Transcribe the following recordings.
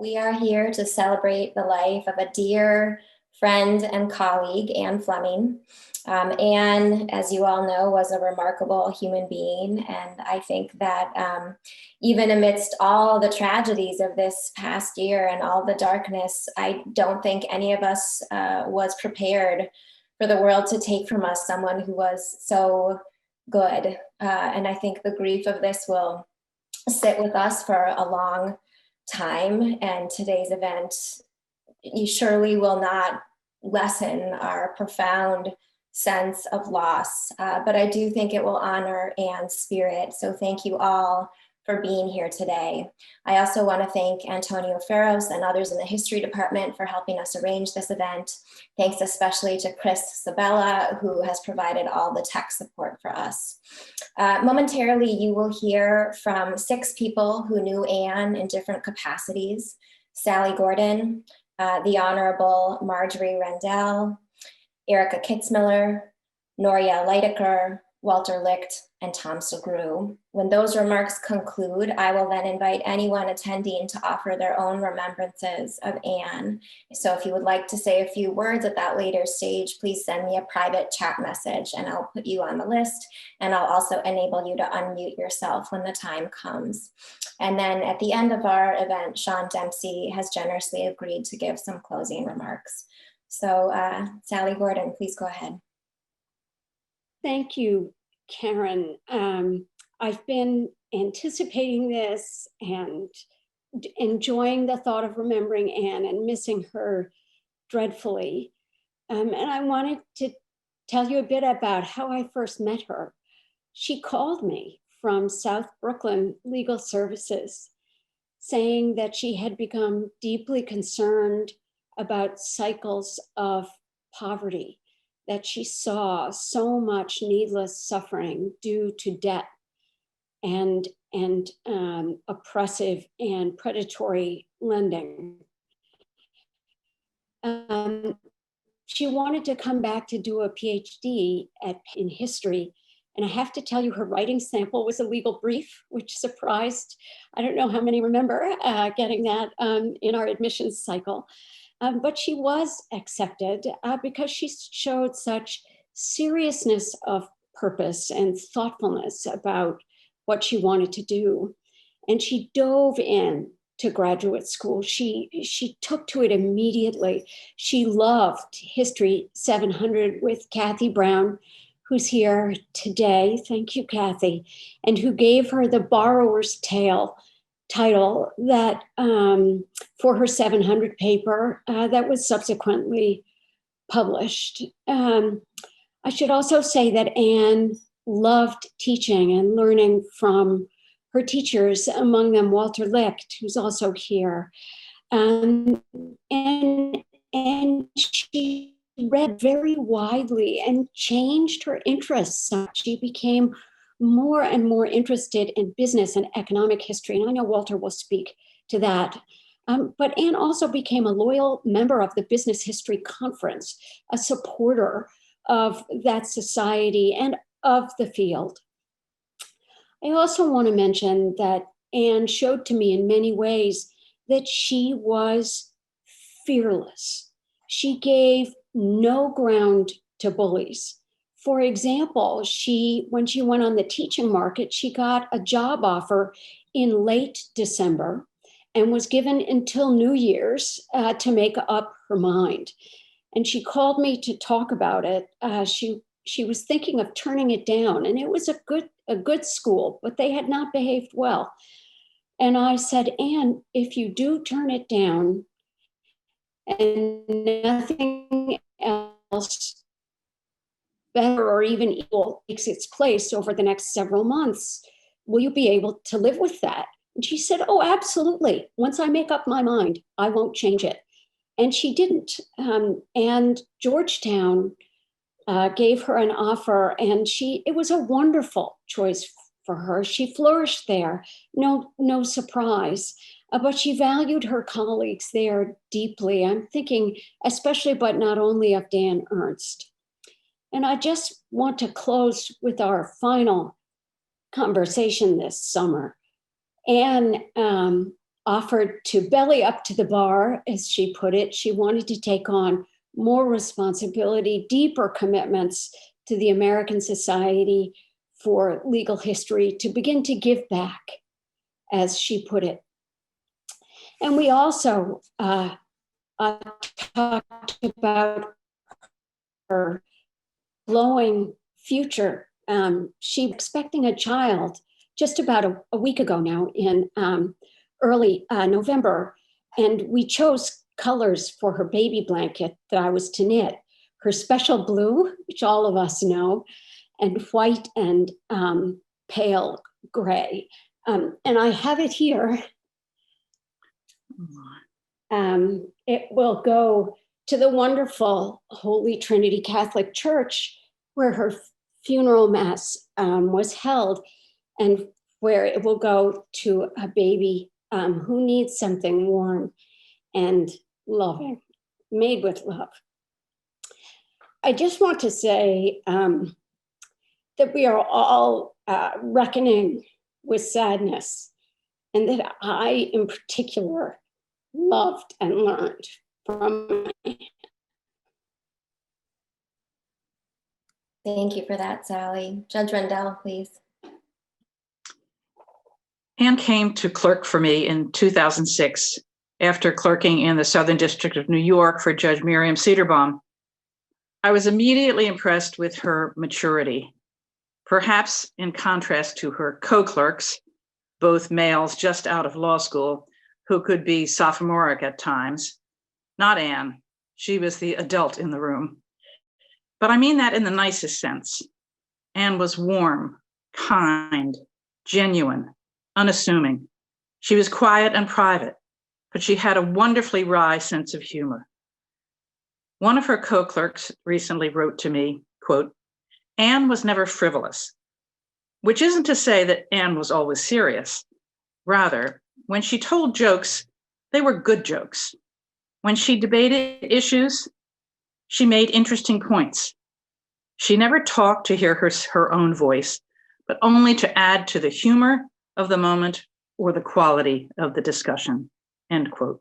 We are here to celebrate the life of a dear friend and colleague, Anne Fleming. Anne, as you all know, was a remarkable human being. And I think that even amidst all the tragedies of this past year and all the darkness, I don't think any of us was prepared for the world to take from us someone who was so good. And I think the grief of this will sit with us for a long time, and today's event you surely will not lessen our profound sense of loss, but I do think it will honor Anne's spirit. So thank you all for being here today. I also want to thank Antonio Ferros and others in the history department for helping us arrange this event. Thanks especially to Chris Sabella, who has provided all the tech support for us. Momentarily, you will hear from 6 people who knew Anne in different capacities: Sally Gordon, the Honorable Marjorie Rendell, Erica Kitzmiller, Noria Leidecker, Walter Licht, and Tom Segru. When those remarks conclude, I will then invite anyone attending to offer their own remembrances of Anne. So if you would like to say a few words at that later stage, please send me a private chat message and I'll put you on the list. And I'll also enable you to unmute yourself when the time comes. And then at the end of our event, Sean Dempsey has generously agreed to give some closing remarks. So Sally Gordon, please go ahead. Thank you, Karen. I've been anticipating this and enjoying the thought of remembering Anne and missing her dreadfully. And I wanted to tell you a bit about how I first met her. She called me from South Brooklyn Legal Services, saying that she had become deeply concerned about cycles of poverty, that she saw so much needless suffering due to debt and oppressive and predatory lending. She wanted to come back to do a PhD in history. And I have to tell you, her writing sample was a legal brief, which surprised, I don't know how many remember getting that in our admissions cycle. But she was accepted because she showed such seriousness of purpose and thoughtfulness about what she wanted to do. And she dove in to graduate school. She took to it immediately. She loved History 700 with Kathy Brown, who's here today. Thank you, Kathy. And who gave her the Borrower's Tale title that for her 700 paper that was subsequently published. I should also say that Anne loved teaching and learning from her teachers, among them Walter Licht, who's also here. And she read very widely and changed her interests. She became more and more interested in business and economic history. And I know Walter will speak to that. But Anne also became a loyal member of the Business History Conference, a supporter of that society and of the field. I also want to mention that Anne showed to me in many ways that she was fearless. She gave no ground to bullies. For example, when she went on the teaching market, she got a job offer in late December and was given until New Year's to make up her mind. And she called me to talk about it. She was thinking of turning it down, and it was a good school, but they had not behaved well. And I said, Anne, if you do turn it down and nothing else better or even evil takes its place over the next several months, will you be able to live with that? And she said, oh, absolutely. Once I make up my mind, I won't change it. And she didn't. And Georgetown gave her an offer, and it was a wonderful choice for her. She flourished there, no surprise. But she valued her colleagues there deeply. I'm thinking especially, but not only, of Dan Ernst. And I just want to close with our final conversation this summer. Anne offered to belly up to the bar, as she put it. She wanted to take on more responsibility, deeper commitments to the American Society for Legal History, to begin to give back, as she put it. And we also talked about her glowing future. She was expecting a child just about a week ago now, in early November, and we chose colors for her baby blanket that I was to knit. Her special blue, which all of us know, and white and pale gray. And I have it here. It will go to the wonderful Holy Trinity Catholic Church, where her funeral mass was held, and where it will go to a baby who needs something warm and loving, made with love. I just want to say that we are all reckoning with sadness, and that I, in particular, loved and learned from. Thank you for that, Sally. Judge Rendell, please. Anne came to clerk for me in 2006 after clerking in the Southern District of New York for Judge Miriam Cederbaum. I was immediately impressed with her maturity, perhaps in contrast to her co-clerks, both males just out of law school, who could be sophomoric at times. Not Anne. She was the adult in the room. But I mean that in the nicest sense. Anne was warm, kind, genuine, unassuming. She was quiet and private, but she had a wonderfully wry sense of humor. One of her co-clerks recently wrote to me, quote, "Anne was never frivolous," which isn't to say that Anne was always serious. Rather, when she told jokes, they were good jokes. When she debated issues, she made interesting points. She never talked to hear her own voice, but only to add to the humor of the moment or the quality of the discussion, end quote.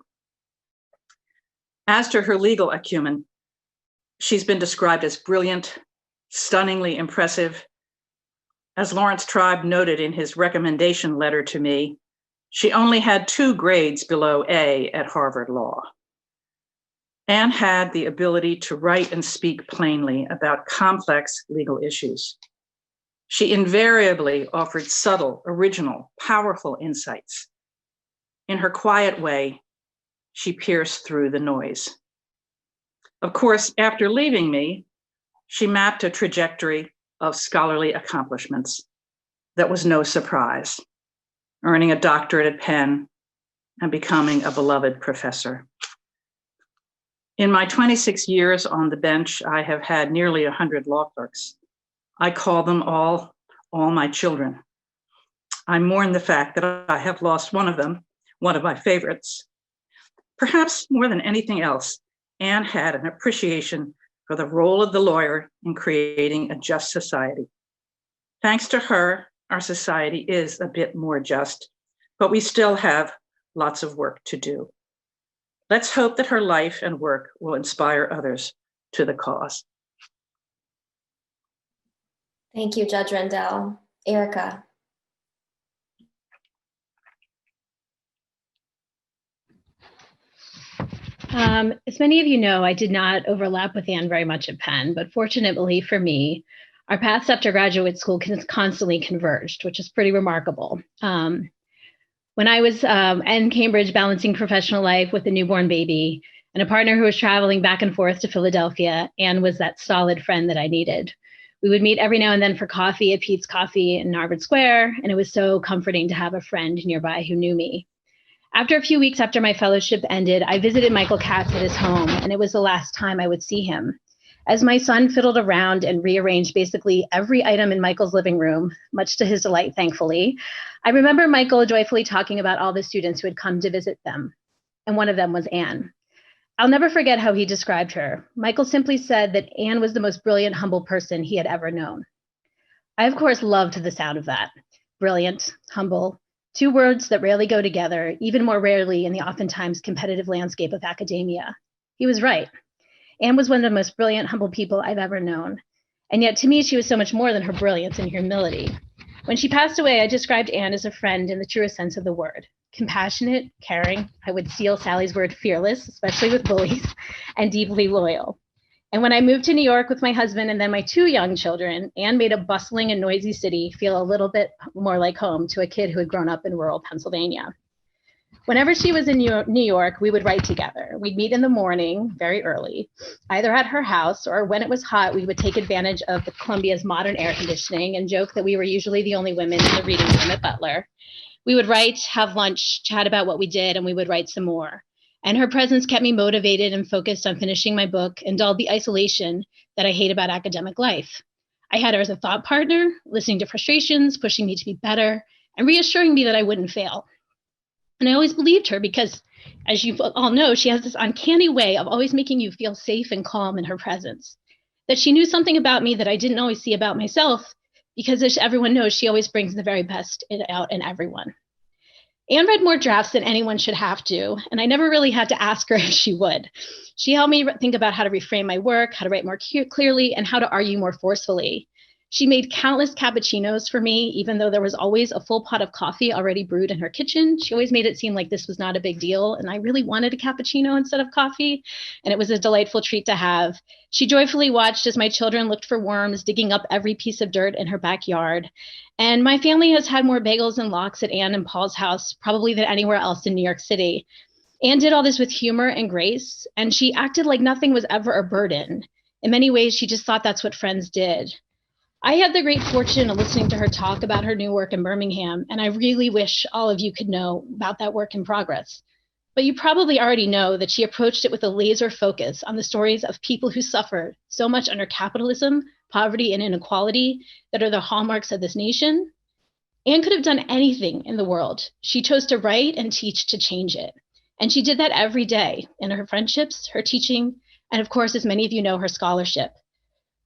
As to her legal acumen, she's been described as brilliant, stunningly impressive. As Lawrence Tribe noted in his recommendation letter to me, she only had 2 grades below A at Harvard Law. Anne had the ability to write and speak plainly about complex legal issues. She invariably offered subtle, original, powerful insights. In her quiet way, she pierced through the noise. Of course, after leaving me, she mapped a trajectory of scholarly accomplishments that was no surprise, earning a doctorate at Penn and becoming a beloved professor. In my 26 years on the bench, I have had nearly 100 law clerks. I call them all my children. I mourn the fact that I have lost one of them, one of my favorites. Perhaps more than anything else, Anne had an appreciation for the role of the lawyer in creating a just society. Thanks to her, our society is a bit more just, but we still have lots of work to do. Let's hope that her life and work will inspire others to the cause. Thank you, Judge Rendell. Erica. As many of you know, I did not overlap with Anne very much at Penn, but fortunately for me, our paths after graduate school constantly converged, which is pretty remarkable. When I was in Cambridge balancing professional life with a newborn baby and a partner who was traveling back and forth to Philadelphia, Anne was that solid friend that I needed. We would meet every now and then for coffee at Pete's Coffee in Harvard Square, and it was so comforting to have a friend nearby who knew me. After a few weeks after my fellowship ended, I visited Michael Katz at his home, and it was the last time I would see him. As my son fiddled around and rearranged basically every item in Michael's living room, much to his delight, thankfully, I remember Michael joyfully talking about all the students who had come to visit them, and one of them was Anne. I'll never forget how he described her. Michael simply said that Anne was the most brilliant, humble person he had ever known. I, of course, loved the sound of that. Brilliant, humble, Two words that rarely go together, even more rarely in the oftentimes competitive landscape of academia. He was right. Anne was one of the most brilliant, humble people I've ever known. And yet to me, she was so much more than her brilliance and humility. When she passed away, I described Anne as a friend in the truest sense of the word. Compassionate, caring, I would steal Sally's word, fearless, especially with bullies, and deeply loyal. And when I moved to New York with my husband and then my two young children, Anne made a bustling and noisy city feel a little bit more like home to a kid who had grown up in rural Pennsylvania. Whenever she was in New York, we would write together. We'd meet in the morning, very early, either at her house or when it was hot, we would take advantage of the Columbia's modern air conditioning and joke that we were usually the only women in the reading room at Butler. We would write, have lunch, chat about what we did, and we would write some more. And her presence kept me motivated and focused on finishing my book and dulled the isolation that I hate about academic life. I had her as a thought partner, listening to frustrations, pushing me to be better, and reassuring me that I wouldn't fail. And I always believed her because, as you all know, she has this uncanny way of always making you feel safe and calm in her presence. That she knew something about me that I didn't always see about myself, because as everyone knows, she always brings the very best out in everyone. Anne read more drafts than anyone should have to, and I never really had to ask her if she would. She helped me think about how to reframe my work, how to write more clearly, and how to argue more forcefully. She made countless cappuccinos for me, even though there was always a full pot of coffee already brewed in her kitchen. She always made it seem like this was not a big deal, and I really wanted a cappuccino instead of coffee, and it was a delightful treat to have. She joyfully watched as my children looked for worms, digging up every piece of dirt in her backyard. And my family has had more bagels and lox at Anne and Paul's house, probably than anywhere else in New York City. Anne did all this with humor and grace, and she acted like nothing was ever a burden. In many ways, she just thought that's what friends did. I had the great fortune of listening to her talk about her new work in Birmingham, and I really wish all of you could know about that work in progress. But you probably already know that she approached it with a laser focus on the stories of people who suffered so much under capitalism, poverty, and inequality that are the hallmarks of this nation. Anne could have done anything in the world. She chose to write and teach to change it. And she did that every day in her friendships, her teaching, and of course, as many of you know, her scholarship.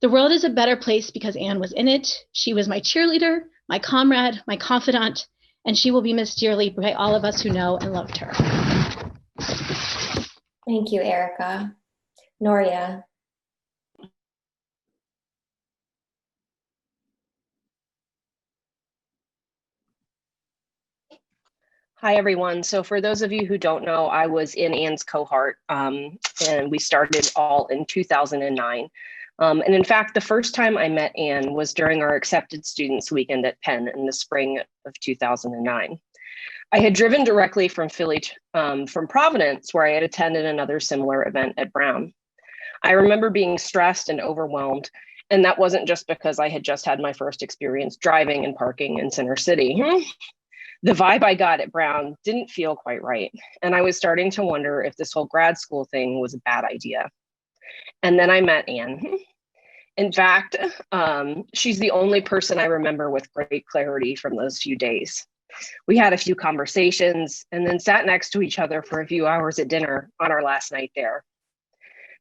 The world is a better place because Anne was in it. She was my cheerleader, my comrade, my confidant, and she will be missed dearly by all of us who know and loved her. Thank you, Erica. Noria. Hi, everyone. So for those of you who don't know, I was in Anne's cohort, and we started all in 2009. And in fact, the first time I met Anne was during our accepted students weekend at Penn in the spring of 2009. I had driven directly from Philly, from Providence, where I had attended another similar event at Brown. I remember being stressed and overwhelmed, and that wasn't just because I had just had my first experience driving and parking in Center City. The vibe I got at Brown didn't feel quite right, and I was starting to wonder if this whole grad school thing was a bad idea. And then I met Anne. In fact, she's the only person I remember with great clarity from those few days. We had a few conversations and then sat next to each other for a few hours at dinner on our last night there.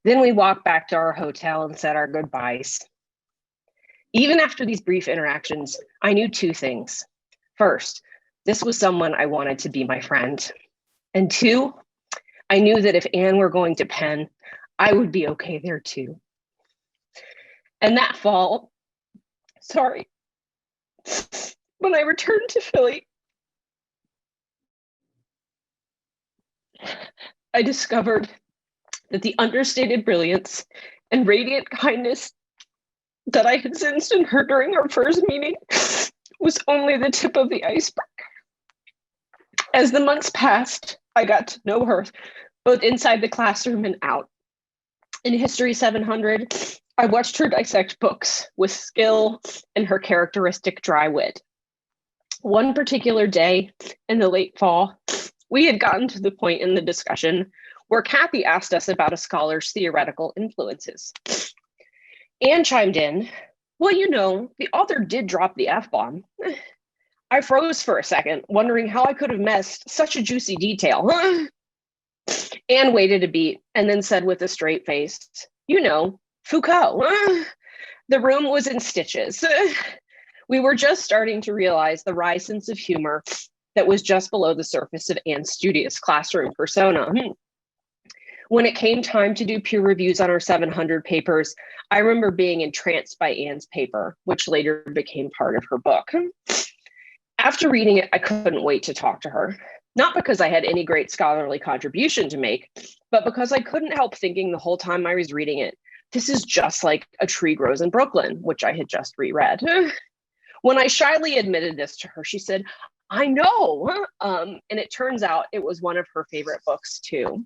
Then we walked back to our hotel and said our goodbyes. Even after these brief interactions, I knew two things. First, this was someone I wanted to be my friend. And two, I knew that if Anne were going to Penn, I would be okay there too. And that fall, when I returned to Philly, I discovered that the understated brilliance and radiant kindness that I had sensed in her during our first meeting was only the tip of the iceberg. As the months passed, I got to know her both inside the classroom and out. In History 700, I watched her dissect books with skill and her characteristic dry wit. One particular day in the late fall, we had gotten to the point in the discussion where Kathy asked us about a scholar's theoretical influences. Anne chimed in, well, you know, the author did drop the F-bomb. I froze for a second, wondering how I could have missed such a juicy detail. Anne waited a beat and then said with a straight face, you know, Foucault. The room was in stitches. We were just starting to realize the wry sense of humor that was just below the surface of Anne's studious classroom persona. When it came time to do peer reviews on our 700 papers, I remember being entranced by Anne's paper, which later became part of her book. After reading it, I couldn't wait to talk to her. Not because I had any great scholarly contribution to make, but because I couldn't help thinking the whole time I was reading it, this is just like A Tree Grows in Brooklyn, which I had just reread. When I shyly admitted this to her, she said, I know. And it turns out it was one of her favorite books too.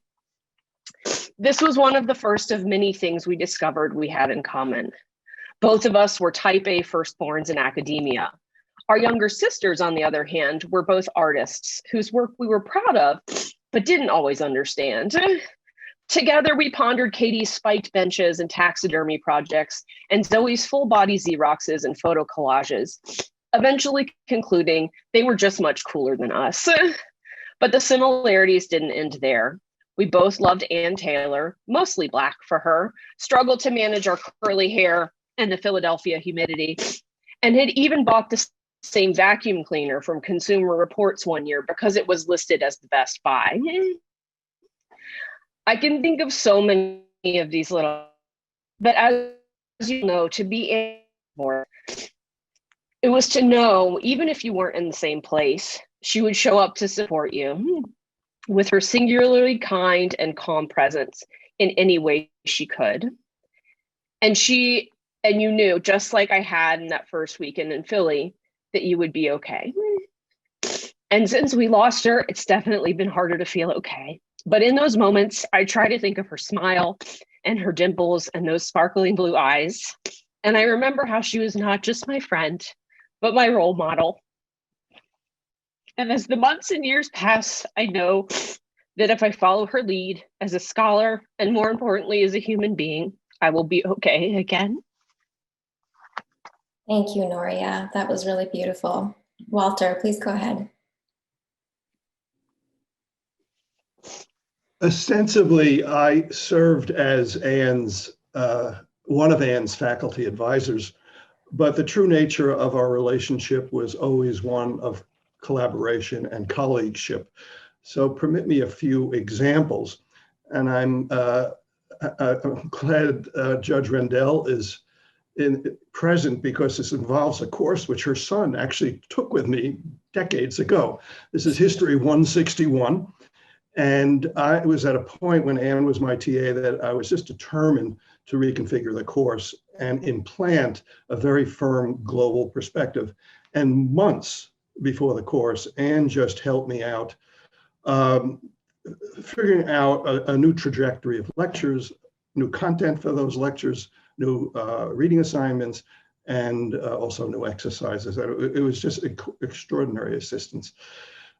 This was one of the first of many things we discovered we had in common. Both of us were type A firstborns in academia. Our younger sisters, on the other hand, were both artists whose work we were proud of, but didn't always understand. Together, we pondered Katie's spiked benches and taxidermy projects, and Zoe's full-body Xeroxes and photo collages, eventually concluding they were just much cooler than us. But the similarities didn't end there. We both loved Ann Taylor, mostly Black for her, struggled to manage our curly hair and the Philadelphia humidity, and had even bought the same vacuum cleaner from Consumer Reports one year because it was listed as the best buy. I can think of so many of these little, but as you know, to be more, it was to know, even if you weren't in the same place, she would show up to support you with her singularly kind and calm presence in any way she could. And you knew, just like I had in that first weekend in Philly, that you would be okay. And since we lost her, it's definitely been harder to feel okay. But in those moments, I try to think of her smile and her dimples and those sparkling blue eyes. And I remember how she was not just my friend, but my role model. And as the months and years pass, I know that if I follow her lead as a scholar, and more importantly, as a human being, I will be okay again. Thank you, Noria. That was really beautiful. Walter, please go ahead. Ostensibly, I served as one of Anne's faculty advisors, but the true nature of our relationship was always one of collaboration and colleagueship. So permit me a few examples. And I'm glad Judge Rendell is present because this involves a course which her son actually took with me decades ago. This is History 161. And I was at a point when Anne was my TA that I was just determined to reconfigure the course and implant a very firm global perspective. And months before the course, Anne just helped me out figuring out a new trajectory of lectures, new content for those lectures, new reading assignments, and also new exercises. It was just extraordinary assistance.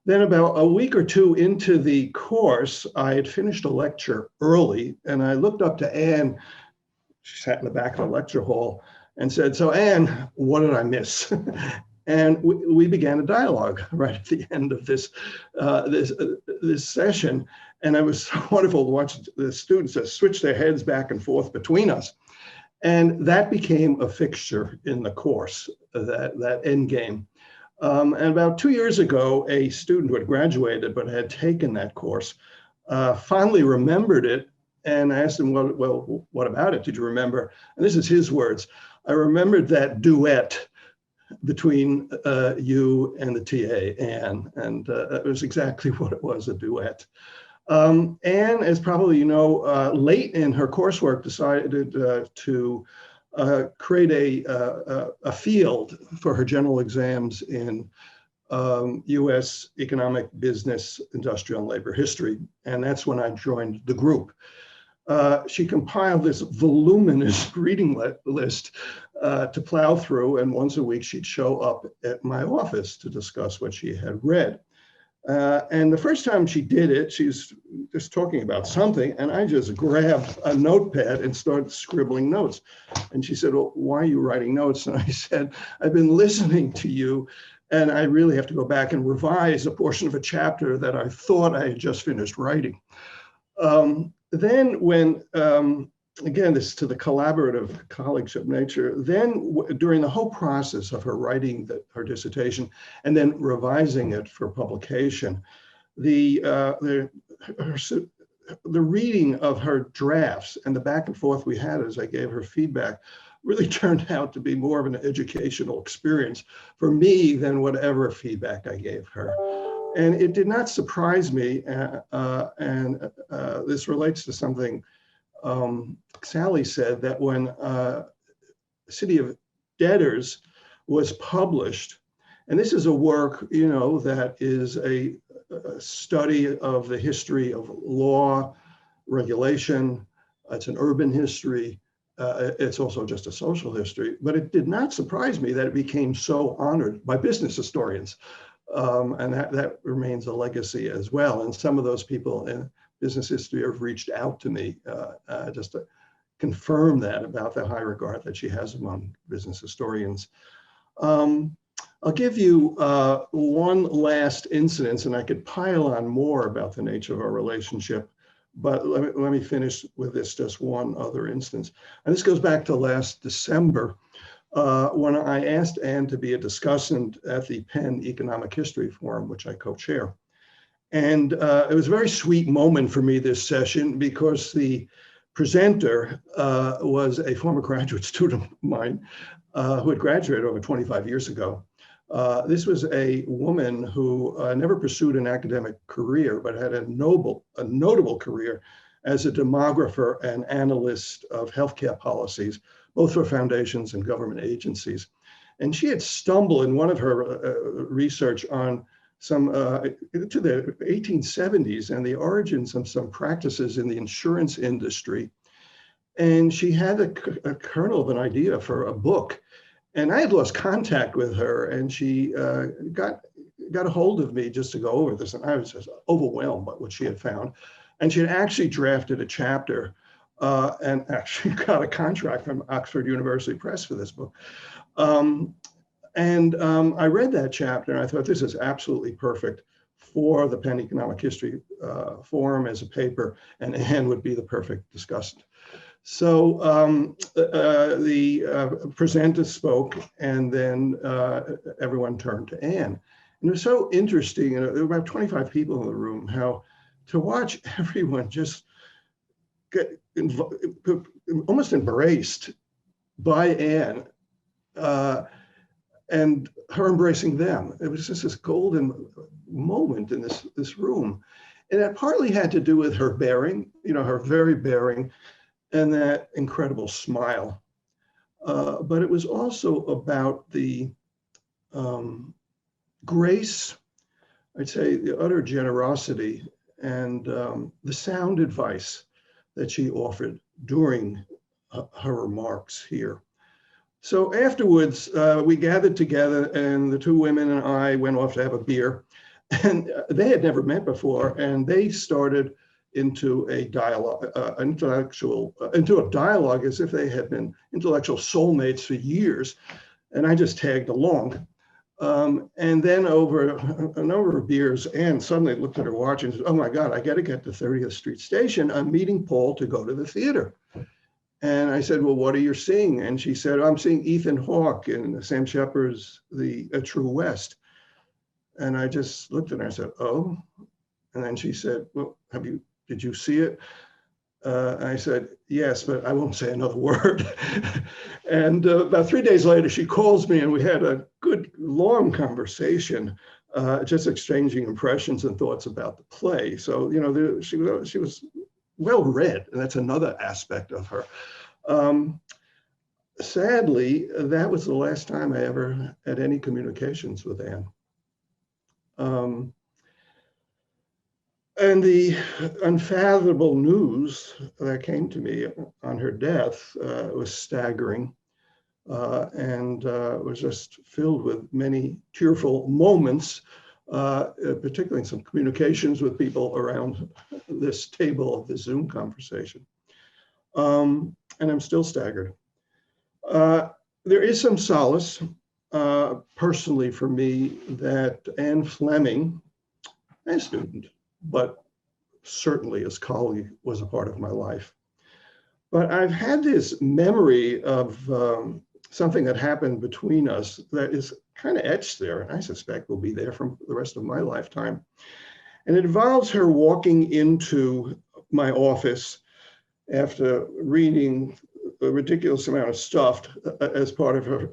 Then about a week or two into the course, I had finished a lecture early, and I looked up to Anne. She sat in the back of the lecture hall and said, "So Anne, what did I miss?" And we began a dialogue right at the end of this session. And it was so wonderful to watch the students just switch their heads back and forth between us. And that became a fixture in the course, that end game. And about 2 years ago, a student who had graduated but had taken that course finally remembered it. And I asked him, well, what about it? Did you remember? And this is his words. "I remembered that duet between you and the TA, Anne." And that was exactly what it was, a duet. Anne, as probably you know, late in her coursework decided to create a field for her general exams in US economic, business, industrial, and labor history. And that's when I joined the group. She compiled this voluminous reading list to plow through, and once a week she'd show up at my office to discuss what she had read. And the first time she did it, she's just talking about something, and I just grabbed a notepad and started scribbling notes. And she said, "Well, why are you writing notes?" And I said, "I've been listening to you, and I really have to go back and revise a portion of a chapter that I thought I had just finished writing." Then when again, this to the collaborative colleagueship nature. Then during the whole process of her writing her dissertation and then revising it for publication, the reading of her drafts and the back and forth we had as I gave her feedback really turned out to be more of an educational experience for me than whatever feedback I gave her. And it did not surprise me, and this relates to something Sally said, that when City of Debtors was published, and this is a work, you know, that is a study of the history of law, regulation. It's an urban history. It's also just a social history, but it did not surprise me that it became so honored by business historians. And that remains a legacy as well. And some of those people in business history have reached out to me just to confirm that about the high regard that she has among business historians. I'll give you one last incident, and I could pile on more about the nature of our relationship, but let me finish with this, just one other instance. And this goes back to last December, when I asked Anne to be a discussant at the Penn Economic History Forum, which I co-chair. And it was a very sweet moment for me this session because the presenter was a former graduate student of mine who had graduated over 25 years ago. This was a woman who never pursued an academic career, but had a notable career as a demographer and analyst of healthcare policies, both for foundations and government agencies. And she had stumbled in one of her research on some to the 1870s and the origins of some practices in the insurance industry. And she had a kernel of an idea for a book. And I had lost contact with her, and she got a hold of me just to go over this. And I was just overwhelmed by what she had found. And she had actually drafted a chapter and actually got a contract from Oxford University Press for this book. I read that chapter and I thought, this is absolutely perfect for the Penn Economic History Forum as a paper, and Anne would be the perfect discussant. So the presenter spoke, and then everyone turned to Anne. And it was so interesting, there were about 25 people in the room, how to watch everyone just get almost embraced by Anne, and her embracing them. It was just this golden moment in this room. And that partly had to do with her bearing, you know, her very bearing, and that incredible smile. But it was also about the grace, I'd say the utter generosity, and the sound advice that she offered during her remarks here. So afterwards, we gathered together, and the two women and I went off to have a beer. And they had never met before, and they started into a dialogue, into a dialogue as if they had been intellectual soulmates for years. And I just tagged along. And then over a number of beers, Anne suddenly looked at her watch and said, "Oh my God, I got to get to 30th Street Station. I'm meeting Paul to go to the theater." And I said, "Well, what are you seeing?" And she said, "I'm seeing Ethan Hawke in Sam Shepard's A True West." And I just looked at her and I said, "Oh." And then she said, "Well, did you see it?" I said, "Yes, but I won't say another word." And about 3 days later, she calls me and we had a good long conversation, just exchanging impressions and thoughts about the play. So, you know, she was well read, and that's another aspect of her. Sadly, that was the last time I ever had any communications with Anne. And the unfathomable news that came to me on her death was staggering, and was just filled with many tearful moments, particularly in some communications with people around this table of the Zoom conversation. And I'm still staggered. There is some solace personally for me that Anne Fleming, a student, but certainly as colleague, was a part of my life. But I've had this memory of something that happened between us that is kind of etched there, and I suspect will be there for the rest of my lifetime. And it involves her walking into my office after reading a ridiculous amount of stuff as part of her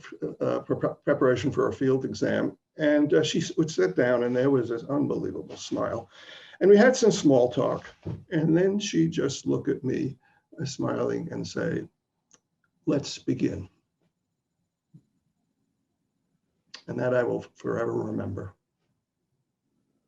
preparation for a field exam. And she would sit down and there was this unbelievable smile. And we had some small talk. And then she just look at me smiling and say, "Let's begin." And that I will forever remember.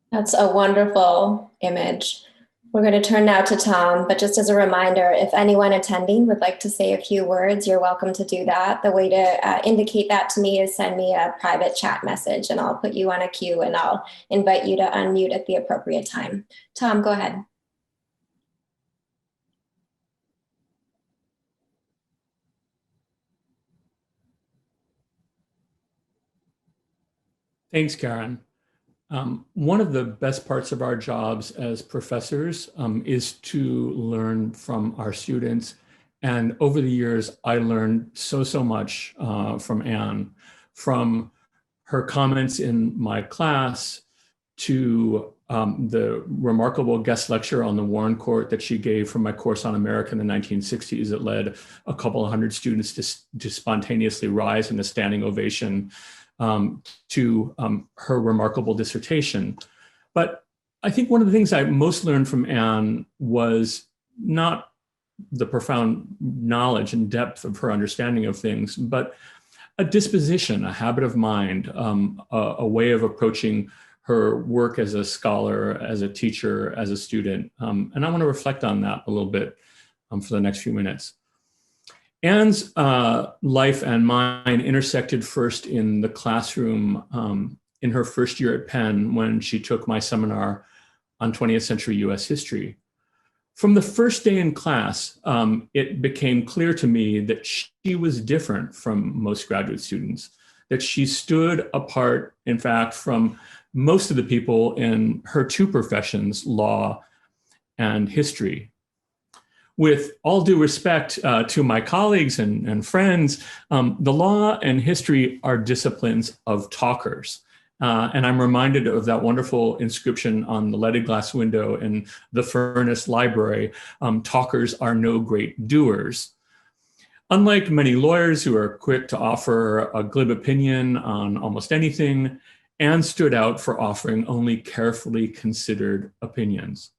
That's a wonderful image. We're going to turn now to Tom, but just as a reminder, if anyone attending would like to say a few words, you're welcome to do that. The way to indicate that to me is send me a private chat message and I'll put you on a queue and I'll invite you to unmute at the appropriate time. Tom, go ahead. Thanks, Karen. One of the best parts of our jobs as professors is to learn from our students. And over the years, I learned so much from Anne, from her comments in my class to the remarkable guest lecture on the Warren Court that she gave for my course on America in the 1960s that led a couple of hundred students to spontaneously rise in a standing ovation to her remarkable dissertation. But I think one of the things I most learned from Anne was not the profound knowledge and depth of her understanding of things, but a disposition, a habit of mind, a way of approaching her work as a scholar, as a teacher, as a student. And I want to reflect on that a little bit for the next few minutes. Anne's life and mine intersected first in the classroom in her first year at Penn when she took my seminar on 20th century US history. From the first day in class, it became clear to me that she was different from most graduate students, that she stood apart, in fact, from most of the people in her two professions, law and history. With all due respect to my colleagues and friends, the law and history are disciplines of talkers. And I'm reminded of that wonderful inscription on the leaded glass window in the Furness Library, talkers are no great doers. Unlike many lawyers who are quick to offer a glib opinion on almost anything, Anne stood out for offering only carefully considered opinions.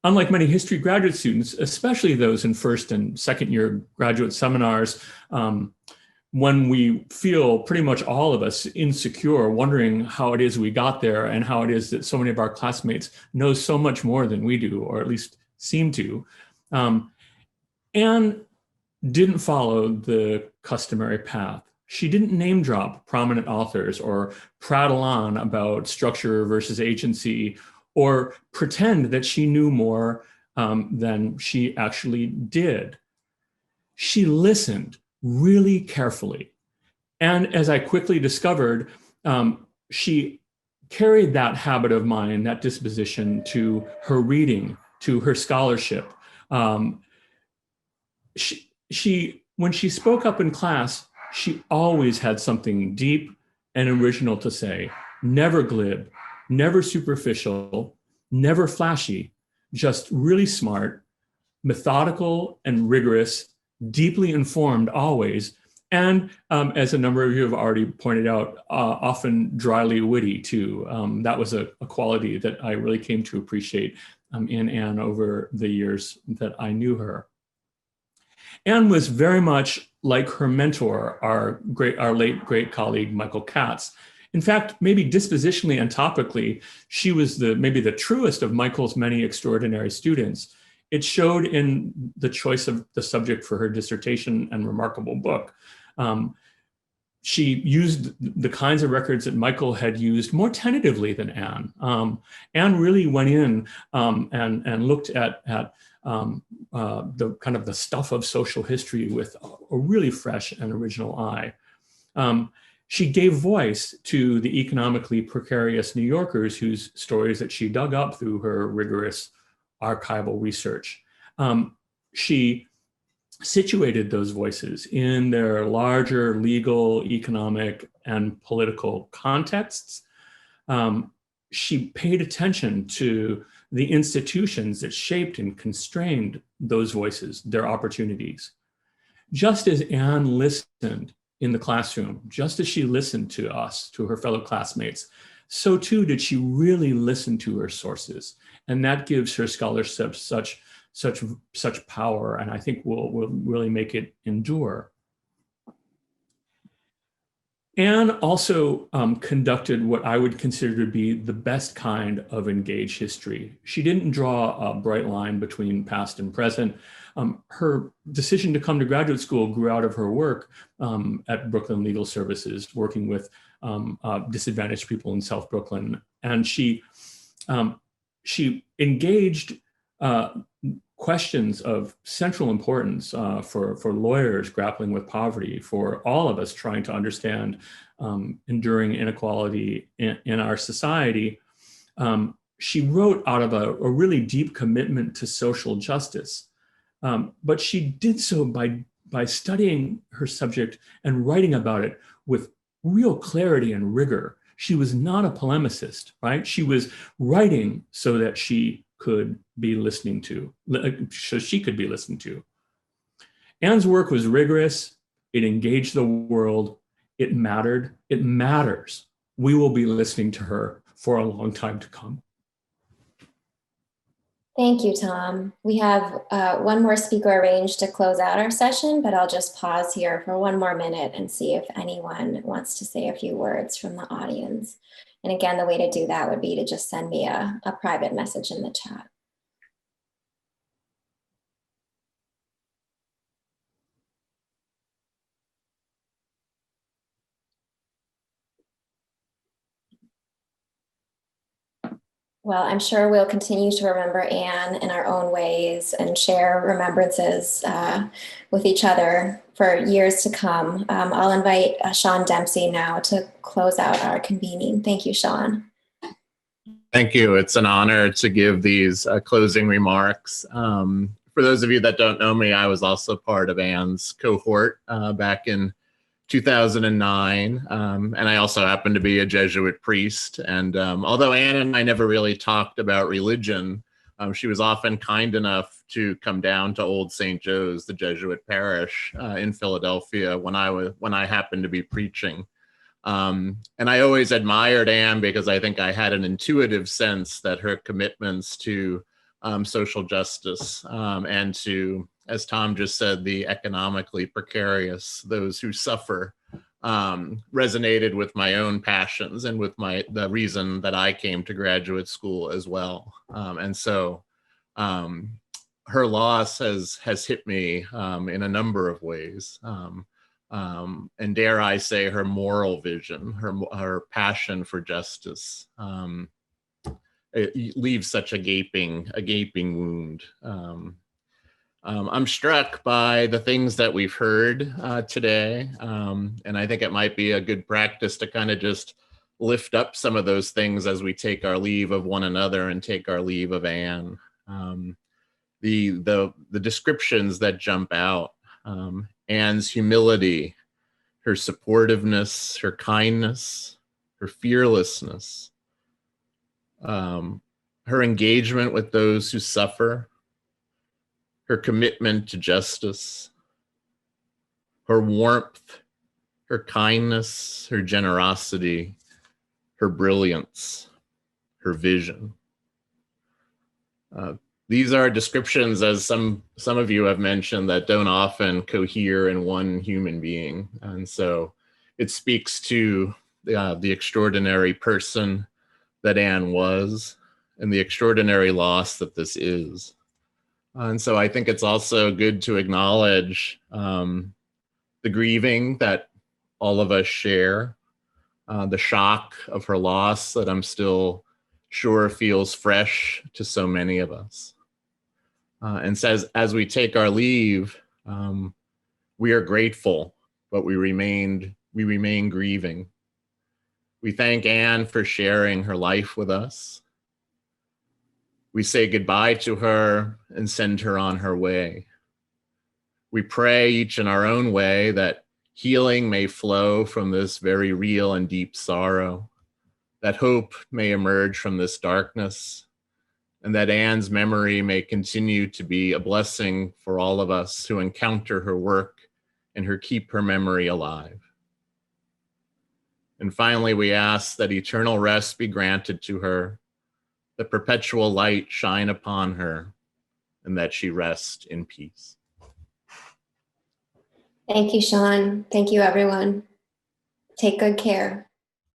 Unlike many history graduate students, especially those in first and second year graduate seminars, when we feel, pretty much all of us, insecure, wondering how it is we got there and how it is that so many of our classmates know so much more than we do, or at least seem to, Anne didn't follow the customary path. She didn't name drop prominent authors or prattle on about structure versus agency or pretend that she knew more than she actually did. She listened really carefully. And as I quickly discovered, she carried that habit of mind, that disposition, to her reading, to her scholarship. When she spoke up in class, she always had something deep and original to say, never glib, never superficial, never flashy, just really smart, methodical and rigorous, deeply informed always, and as a number of you have already pointed out, often dryly witty too. That was a quality that I really came to appreciate in Anne over the years that I knew her. Anne was very much like her mentor, our late great colleague, Michael Katz. In fact, maybe dispositionally and topically, she was maybe the truest of Michael's many extraordinary students. It showed in the choice of the subject for her dissertation and remarkable book. She used the kinds of records that Michael had used more tentatively than Anne. Anne really went in and looked at the kind of the stuff of social history with a really fresh and original eye. She gave voice to the economically precarious New Yorkers whose stories that she dug up through her rigorous archival research. She situated those voices in their larger legal, economic, and political contexts. She paid attention to the institutions that shaped and constrained those voices, their opportunities. Just as Anne listened in the classroom, just as she listened to us, to her fellow classmates, so too did she really listen to her sources. And that gives her scholarship such power, and I think will really make it endure. Anne also conducted what I would consider to be the best kind of engaged history. She didn't draw a bright line between past and present. Her decision to come to graduate school grew out of her work at Brooklyn Legal Services, working with disadvantaged people in South Brooklyn. And she engaged questions of central importance for lawyers grappling with poverty, for all of us trying to understand enduring inequality in our society. She wrote out of a really deep commitment to social justice, but she did so by studying her subject and writing about it with real clarity and rigor. She was not a polemicist, right? She was writing so that she could be listening to, so she could be listened to. Anne's work was rigorous. It engaged the world. It mattered. It matters. We will be listening to her for a long time to come. Thank you, Tom. We have one more speaker arranged to close out our session, but I'll just pause here for one more minute and see if anyone wants to say a few words from the audience. And again, the way to do that would be to just send me a private message in the chat. Well, I'm sure we'll continue to remember Anne in our own ways and share remembrances with each other for years to come. I'll invite Sean Dempsey now to close out our convening. Thank you, Sean. Thank you. It's an honor to give these closing remarks. For those of you that don't know me, I was also part of Anne's cohort back in 2009. And I also happen to be a Jesuit priest. And although Anne and I never really talked about religion, she was often kind enough to come down to Old St. Joe's, the Jesuit parish in Philadelphia when I happened to be preaching. And I always admired Anne because I think I had an intuitive sense that her commitments to social justice and to, as Tom just said, the economically precarious, those who suffer, resonated with my own passions and with the reason that I came to graduate school as well. And so her loss has hit me in a number of ways. And dare I say, her moral vision, her passion for justice, it leaves such a gaping wound. I'm struck by the things that we've heard today, and I think it might be a good practice to kind of just lift up some of those things as we take our leave of one another and take our leave of Anne. The descriptions that jump out. Anne's humility, her supportiveness, her kindness, her fearlessness, her engagement with those who suffer, her commitment to justice, her warmth, her kindness, her generosity, her brilliance, her vision. These are descriptions, as some of you have mentioned, that don't often cohere in one human being. And so it speaks to the extraordinary person that Anne was and the extraordinary loss that this is. And so I think it's also good to acknowledge the grieving that all of us share, the shock of her loss that I'm still sure feels fresh to so many of us. And says, as we take our leave, we are grateful, but we remain grieving. We thank Anne for sharing her life with us. We say goodbye to her and send her on her way. We pray each in our own way that healing may flow from this very real and deep sorrow, that hope may emerge from this darkness, and that Anne's memory may continue to be a blessing for all of us who encounter her work and who keep her memory alive. And finally, we ask that eternal rest be granted to her, that perpetual light shine upon her, and that she rest in peace. Thank you, Sean. Thank you, everyone. Take good care.